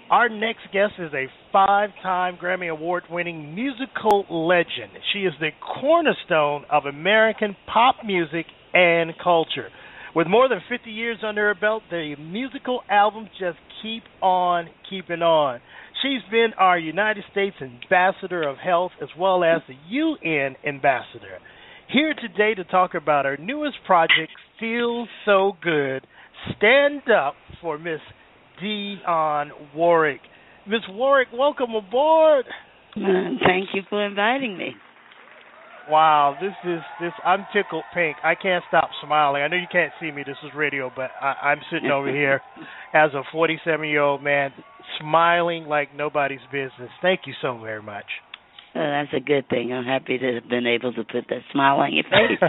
Our next guest is a five-time Grammy Award-winning musical legend. She is the cornerstone of American pop music and culture. With more than 50 years under her belt, the musical albums just keep on keeping on. She's been our United States Ambassador of Health as well as the UN Ambassador. Here today to talk about her newest project, Feel So Good. Stand up for Miss Dionne Warwick. Miss Warwick, welcome aboard. Thank you for inviting me. Wow, this. I'm tickled pink. I can't stop smiling. I know you can't see me. This is radio, but I'm sitting over here as a 47-year-old man, smiling like nobody's business. Thank you so very much. That's a good thing. I'm happy to have been able to put that smile on your face.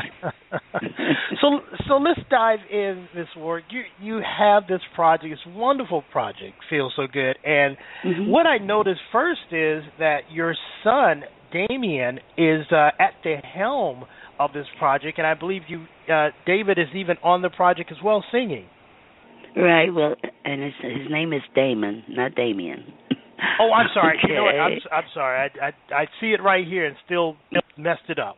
so let's dive in, Miss Warwick. You have this project, this wonderful project, Feel So Good, and what I noticed first is that your son Damien is at the helm of this project, and I believe David is even on the project as well, singing. Right. Well, and his name is Damon, not Damien. Oh, I'm sorry. Okay. You know what? I'm sorry. I see it right here and still messed it up.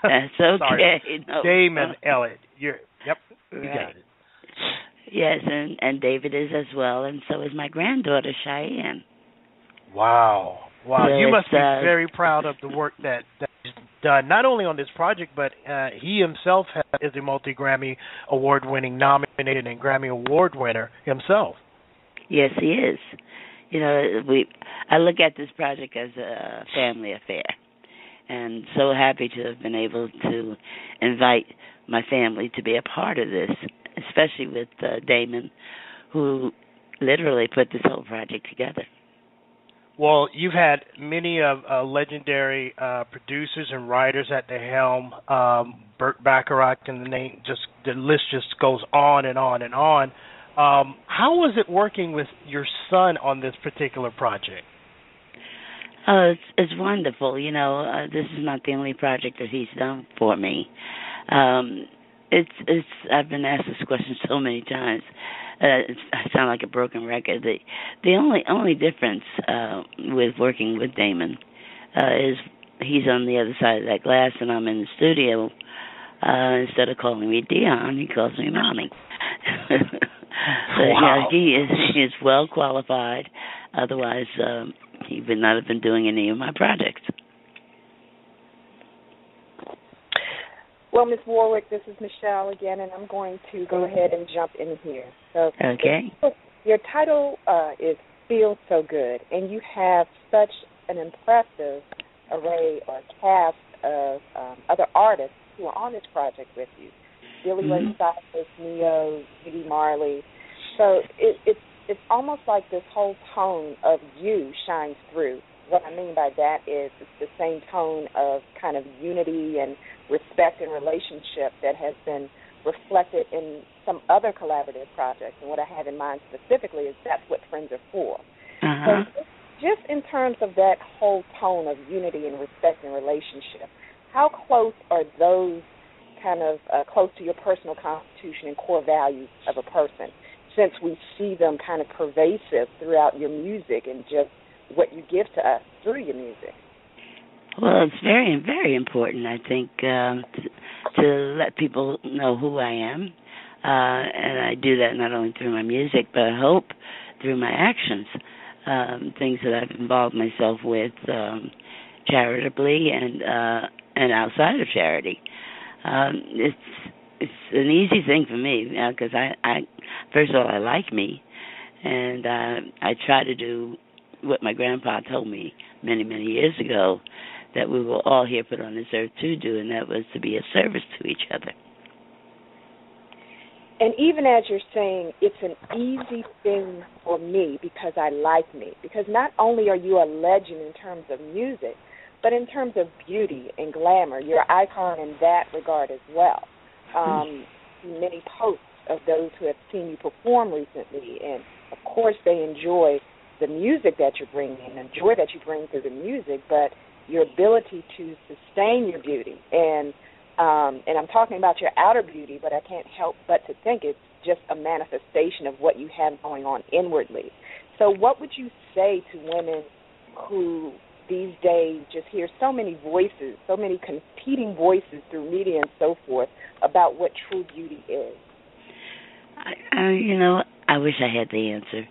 That's okay. No. Damon Elliott. Yep. You Right. got it. Yes, and David is as well, and so is my granddaughter Cheyenne. Wow. So you must be very proud of the work that he's done, not only on this project, but he himself is a multi-Grammy award-winning nominated and Grammy Award winner himself. Yes, he is. You know, I look at this project as a family affair, and so happy to have been able to invite my family to be a part of this, especially with Damon, who literally put this whole project together. Well, you've had many of legendary producers and writers at the helm, Burt Bacharach, and the list just goes on and on and on. How was it working with your son on this particular project? It's wonderful. You know, this is not the only project that he's done for me. It's I've been asked this question so many times. I sound like a broken record. The only difference with working with Damon is he's on the other side of that glass, and I'm in the studio. Instead of calling me Dionne, he calls me Mommy. Wow. He is well qualified. Otherwise, he would not have been doing any of my projects. Well, Ms. Warwick, this is Michelle again, and I'm going to go ahead and jump in here. So, okay. Your title is Feel So Good, and you have such an impressive array or cast of other artists who are on this project with you. Billy Ray Cyrus, Neo, Judy Marley. So it's almost like this whole tone of you shines through. What I mean by that is it's the same tone of kind of unity and respect and relationship that has been reflected in some other collaborative projects. And what I have in mind specifically is that's what Friends are for. So just in terms of that whole tone of unity and respect and relationship, how close are those kind of close to your personal constitution and core values of a person, since we see them kind of pervasive throughout your music and just what you give to us through your music? Well, it's very, very important, I think, to let people know who I am. And I do that not only through my music, but I hope through my actions, things that I've involved myself with charitably and outside of charity. It's an easy thing for me because I first of all, I like me, and I try to do what my grandpa told me many, many years ago, that we were all here put on this earth to do, and that was to be of service to each other. And even as you're saying, it's an easy thing for me because I like me. Because not only are you a legend in terms of music, but in terms of beauty and glamour, you're an icon in that regard as well. Many posts of those who have seen you perform recently, and of course they enjoy the music that you're bringing and the joy that you bring through the music, but your ability to sustain your beauty. And I'm talking about your outer beauty, but I can't help but to think it's just a manifestation of what you have going on inwardly. So what would you say to women who these days just hear so many voices, so many competing voices through media and so forth about what true beauty is? I wish I had the answer.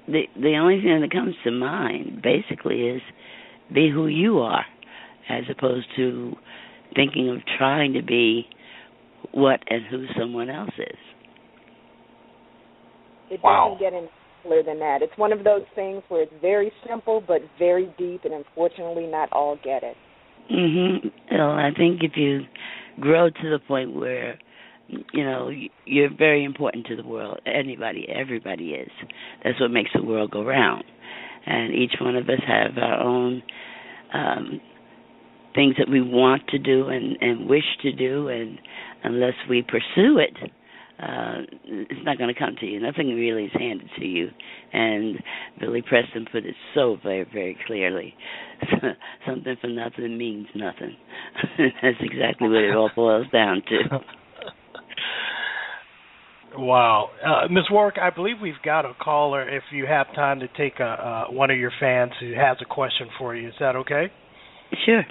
The only thing that comes to mind basically is be who you are, as opposed to thinking of trying to be what and who someone else is. It doesn't get any simpler than that. It's one of those things where it's very simple but very deep, and unfortunately not all get it. Well, I think if you grow to the point where, you're very important to the world, everybody is. That's what makes the world go round. And each one of us have our own things that we want to do and wish to do, and unless we pursue it, it's not going to come to you. Nothing really is handed to you. And Billy Preston put it so very, very clearly. Something for nothing means nothing. That's exactly what it all boils down to. Wow. Ms. Warwick, I believe we've got a caller if you have time to take one of your fans who has a question for you. Is that okay? Sure.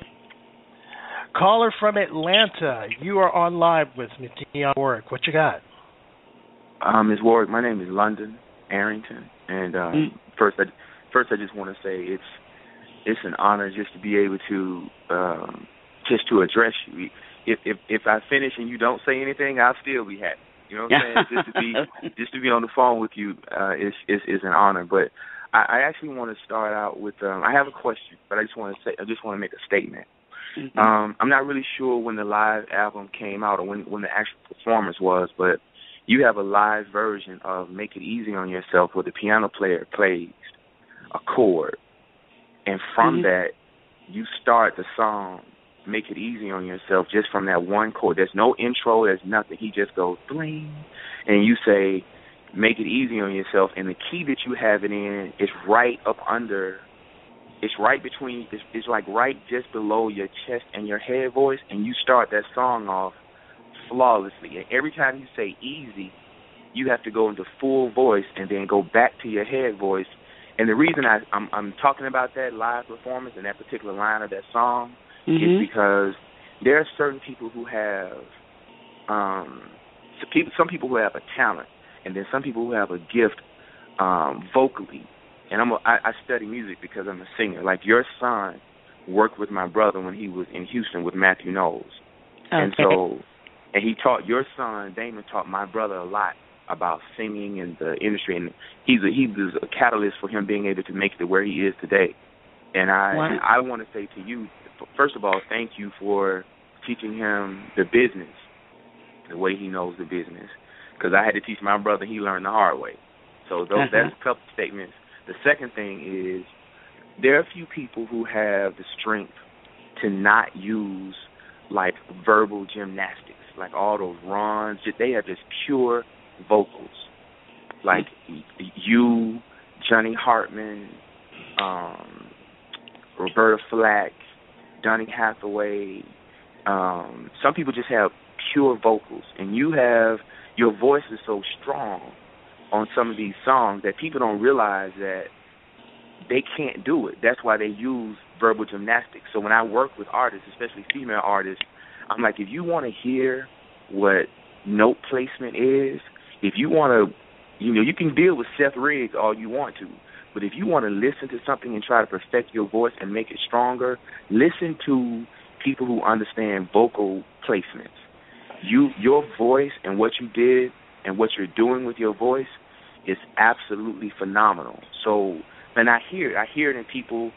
Caller from Atlanta, you are on live with Ms. Dionne Warwick. What you got? Ms. Warwick, my name is London Arrington, and first I just want to say it's an honor just to be able to just to address you. If I finish and you don't say anything, I'll still be happy. You know what I'm saying? just to be on the phone with you is an honor. But I actually want to start out with I have a question, but I just want to make a statement. I'm not really sure when the live album came out or when the actual performance was, but you have a live version of Make It Easy on Yourself where the piano player plays a chord, and from that you start the song Make It Easy on Yourself just from that one chord. There's no intro, there's nothing. He just goes bling, and you say Make It Easy on Yourself, and the key that you have it in is right up under, it's right between, it's like right just below your chest and your head voice, and you start that song off flawlessly. And every time you say easy, you have to go into full voice and then go back to your head voice. And the reason I'm talking about that live performance and that particular line of that song is because there are certain people who have some people who have a talent, and then some people who have a gift vocally. And I study music because I'm a singer. Like your son worked with my brother when he was in Houston with Matthew Knowles. Okay. And he taught your son, Damon, taught my brother a lot about singing and the industry, and he was a catalyst for him being able to make it to where he is today. And I want to say to you, first of all, thank you for teaching him the business, the way he knows the business, because I had to teach my brother, he learned the hard way. So that's a couple statements. The second thing is there are a few people who have the strength to not use like verbal gymnastics, like all those runs. They have just pure vocals, like you, Johnny Hartman, Roberta Flack, Donny Hathaway. Some people just have pure vocals, and your voice is so strong on some of these songs that people don't realize that they can't do it. That's why they use verbal gymnastics. So when I work with artists, especially female artists, I'm like, if you want to hear what note placement is, if you want to, you can deal with Seth Riggs all you want to, but if you want to listen to something and try to perfect your voice and make it stronger, listen to people who understand vocal placements. Your voice and what you did and what you're doing with your voice is absolutely phenomenal. So, and I hear it in people.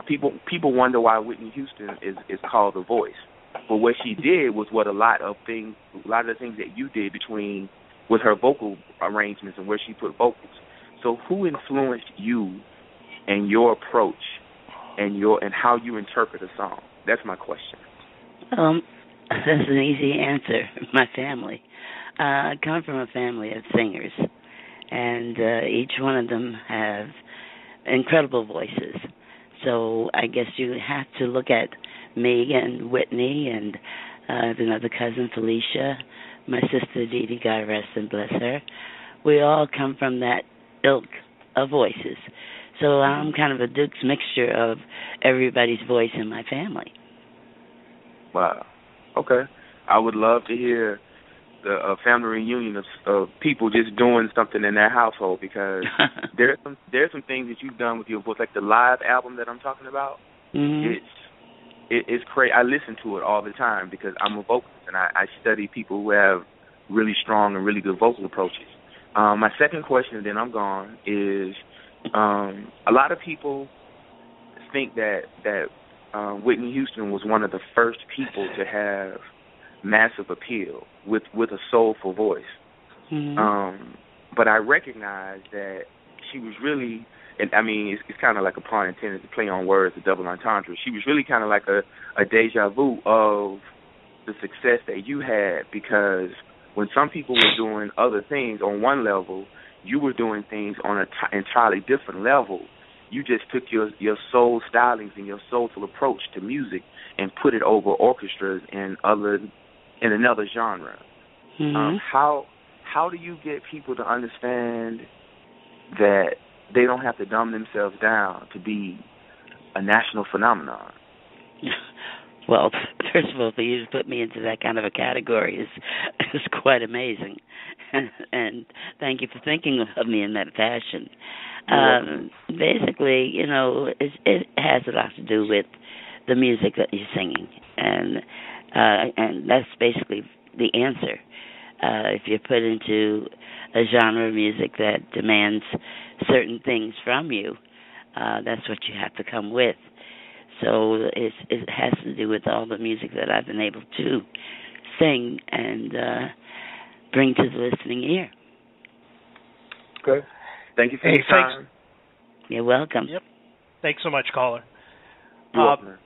People wonder why Whitney Houston is called The Voice. But what she did was what a lot of the things that you did with her vocal arrangements and where she put vocals. So who influenced you and your approach and how you interpret a song? That's my question. That's an easy answer. My family. I come from a family of singers, and each one of them have incredible voices. So I guess you have to look at me and Whitney, and I have another cousin, Felicia, my sister Dee Dee, God rest and bless her. we all come from that ilk of voices. So I'm kind of a Duke's mixture of everybody's voice in my family. Wow. Okay. I would love to hear the family reunion of people just doing something in their household, because there's some things that you've done with your voice, like the live album that I'm talking about. Mm-hmm. It's crazy. I listen to it all the time because I'm a vocalist and I study people who have really strong and really good vocal approaches. My second question, and then I'm gone, is a lot of people think that Whitney Houston was one of the first people to have massive appeal with a soulful voice. Mm-hmm. But I recognize that she was really, and I mean, it's kind of like a pun intended to play on words, a double entendre. She was really kind of like a deja vu of the success that you had, because when some people were doing other things on one level, you were doing things on an entirely different level. You just took your soul stylings and your soulful approach to music and put it over orchestras and in another genre. Mm-hmm. How do you get people to understand that they don't have to dumb themselves down to be a national phenomenon? Well, first of all, for you to put me into that kind of a category is quite amazing, and thank you for thinking of me in that fashion. Basically, it has a lot to do with the music that you're singing, and that's basically the answer. If you're put into a genre of music that demands certain things from you, that's what you have to come with. So it has to do with all the music that I've been able to sing and bring to the listening ear. Okay. Thank you for your time. You're welcome. Yep. Thanks so much, caller. You're welcome.